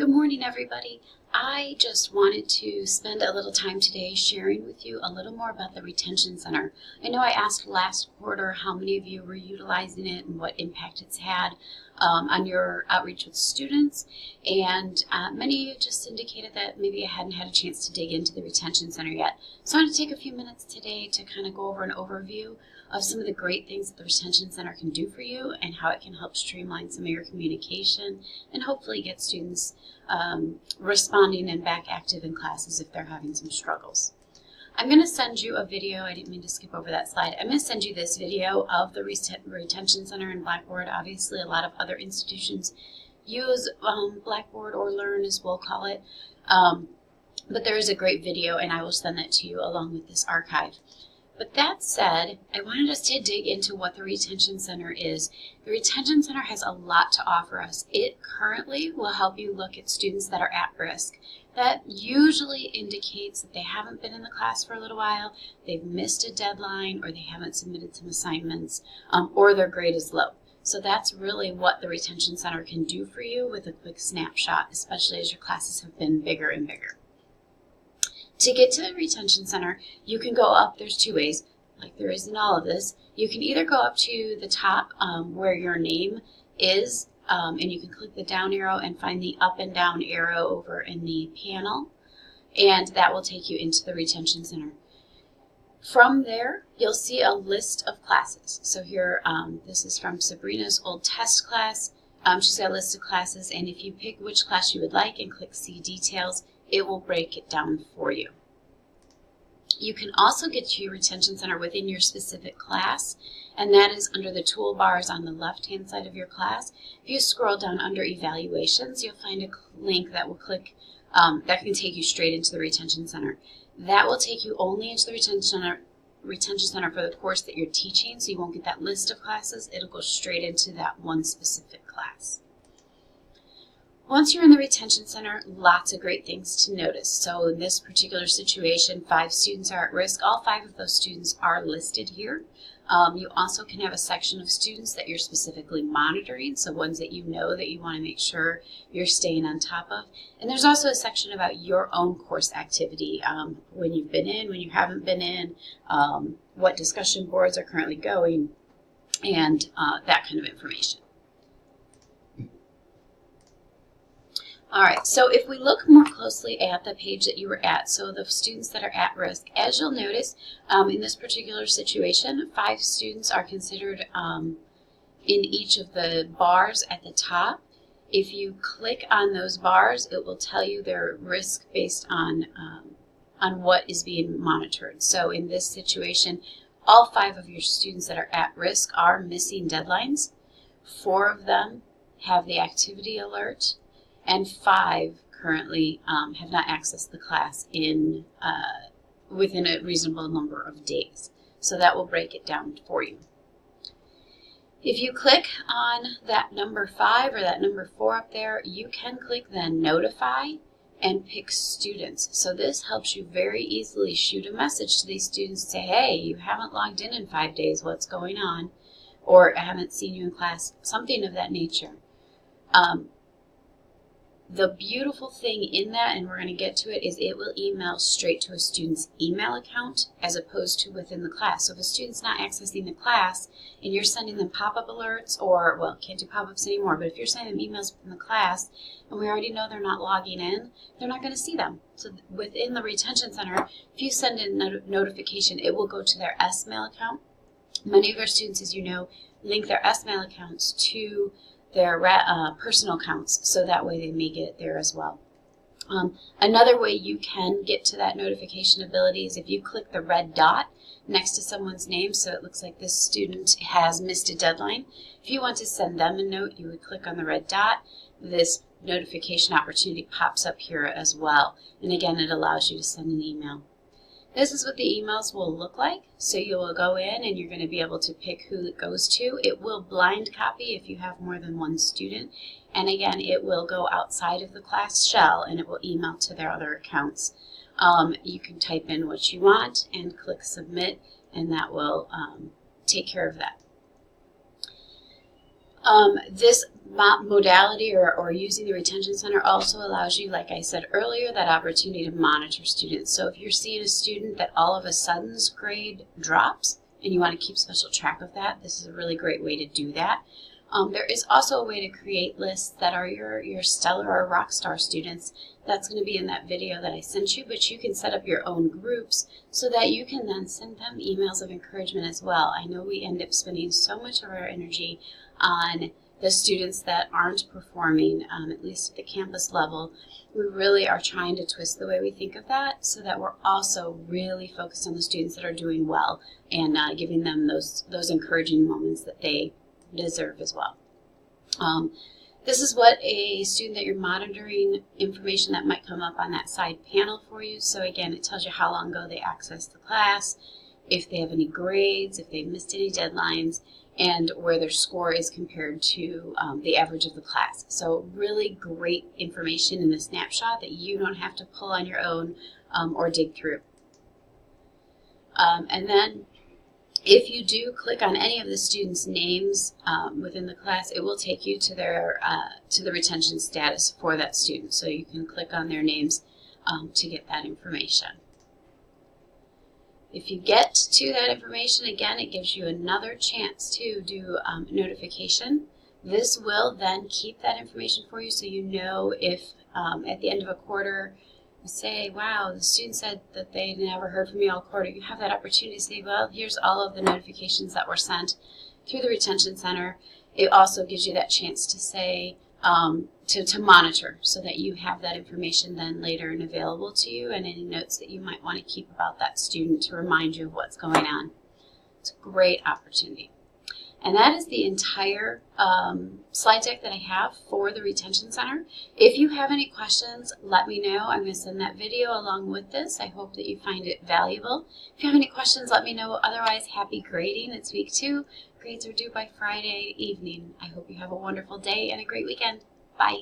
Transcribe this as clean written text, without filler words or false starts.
Good morning, everybody. I just wanted to spend a little time today sharing with you a little more about the Retention Center. I know I asked last quarter how many of you were utilizing it and what impact it's had on your outreach with students, and many of you just indicated that maybe I hadn't had a chance to dig into the Retention Center yet. So I want to take a few minutes today to kind of go over an overview of some of the great things that the Retention Center can do for you and how it can help streamline some of your communication and hopefully get students responding and back active in classes if they're having some struggles. I'm going to send you a video. I didn't mean to skip over that slide. I'm going to send you this video of the Retention Center in Blackboard. Obviously, a lot of other institutions use Blackboard or Learn, as we'll call it. But there is a great video, and I will send that to you along with this archive. But that said, I wanted us to dig into what the Retention Center is. The Retention Center has a lot to offer us. It currently will help you look at students that are at risk. That usually indicates that they haven't been in the class for a little while, they've missed a deadline, or they haven't submitted some assignments, or their grade is low. So that's really what the Retention Center can do for you with a quick snapshot, especially as your classes have been bigger and bigger. To get to the Retention Center, you can go up. There's two ways, like there is in all of this. You can either go up to the top where your name is, and you can click the down arrow and find the up and down arrow over in the panel, and that will take you into the Retention Center. From there, you'll see a list of classes. So here, this is from Sabrina's old test class. She's got a list of classes, and if you pick which class you would like and click See Details, it will break it down for you. You can also get to your Retention Center within your specific class, and that is under the toolbars on the left-hand side of your class. If you scroll down under Evaluations, you'll find a link that will click, that can take you straight into the Retention Center. That will take you only into the Retention Center for the course that you're teaching, so you won't get that list of classes. It'll go straight into that one specific class. Once you're in the Retention Center, lots of great things to notice. So in this particular situation, 5 students are at risk. All 5 of those students are listed here. You also can have a section of students that you're specifically monitoring, so ones that you know that you want to make sure you're staying on top of. And there's also a section about your own course activity, when you've been in, when you haven't been in, what discussion boards are currently going, and that kind of information. All right, so if we look more closely at the page that you were at, so the students that are at risk, as you'll notice, in this particular situation, 5 students are considered in each of the bars at the top. If you click on those bars, it will tell you their risk based on what is being monitored. So in this situation, all 5 of your students that are at risk are missing deadlines. 4 of them have the activity alert, and 5 currently have not accessed the class in within a reasonable number of days. So that will break it down for you. If you click on that number 5 or that number 4 up there, you can click then Notify and pick Students. So this helps you very easily shoot a message to these students, say, hey, you haven't logged in 5 days, what's going on? Or I haven't seen you in class, something of that nature. The beautiful thing in that, and we're going to get to it, is it will email straight to a student's email account as opposed to within the class. So if a student's not accessing the class and you're sending them pop-up alerts, or, well, can't do pop-ups anymore, but if you're sending them emails within the class and we already know they're not logging in, they're not going to see them. So within the Retention Center, if you send a notification, it will go to their SMail account. Many of our students, as you know, link their SMail accounts to their personal accounts, so that way they may get it there as well. Another way you can get to that notification ability is if you click the red dot next to someone's name, so it looks like this student has missed a deadline. If you want to send them a note, you would click on the red dot. This notification opportunity pops up here as well, and again, it allows you to send an email. This is what the emails will look like. So you will go in and you're going to be able to pick who it goes to. It will blind copy if you have more than one student. And again, it will go outside of the class shell and it will email to their other accounts. You can type in what you want and click submit, and that will take care of that. This modality or using the retention center also allows you, like I said earlier, that opportunity to monitor students. So if you're seeing a student that all of a sudden's grade drops and you want to keep special track of that, this is a really great way to do that. There is also a way to create lists that are your stellar or rock star students. That's going to be in that video that I sent you, but you can set up your own groups so that you can then send them emails of encouragement as well. I know we end up spending so much of our energy on the students that aren't performing, at least at the campus level. We really are trying to twist the way we think of that so that we're also really focused on the students that are doing well and giving them those encouraging moments that they deserve as well. This is what a student that you're monitoring, information that might come up on that side panel for you. So again, it tells you how long ago they accessed the class, if they have any grades, if they've missed any deadlines, and where their score is compared to the average of the class. So really great information in the snapshot that you don't have to pull on your own or dig through. And then if you do click on any of the students' names within the class, it will take you to their to the retention status for that student. So you can click on their names to get that information. If you get to that information, again, it gives you another chance to do notification. This will then keep that information for you so you know if at the end of a quarter you say, wow, the student said that they never heard from me all quarter. You have that opportunity to say, well, here's all of the notifications that were sent through the retention center. It also gives you that chance to say, to monitor so that you have that information then later and available to you, and any notes that you might want to keep about that student to remind you of what's going on. It's a great opportunity. And that is the entire slide deck that I have for the retention center. If you have any questions, let me know. I'm going to send that video along with this. I hope that you find it valuable. If you have any questions, let me know. Otherwise, happy grading. It's week 2. Grades are due by Friday evening. I hope you have a wonderful day and a great weekend. Bye.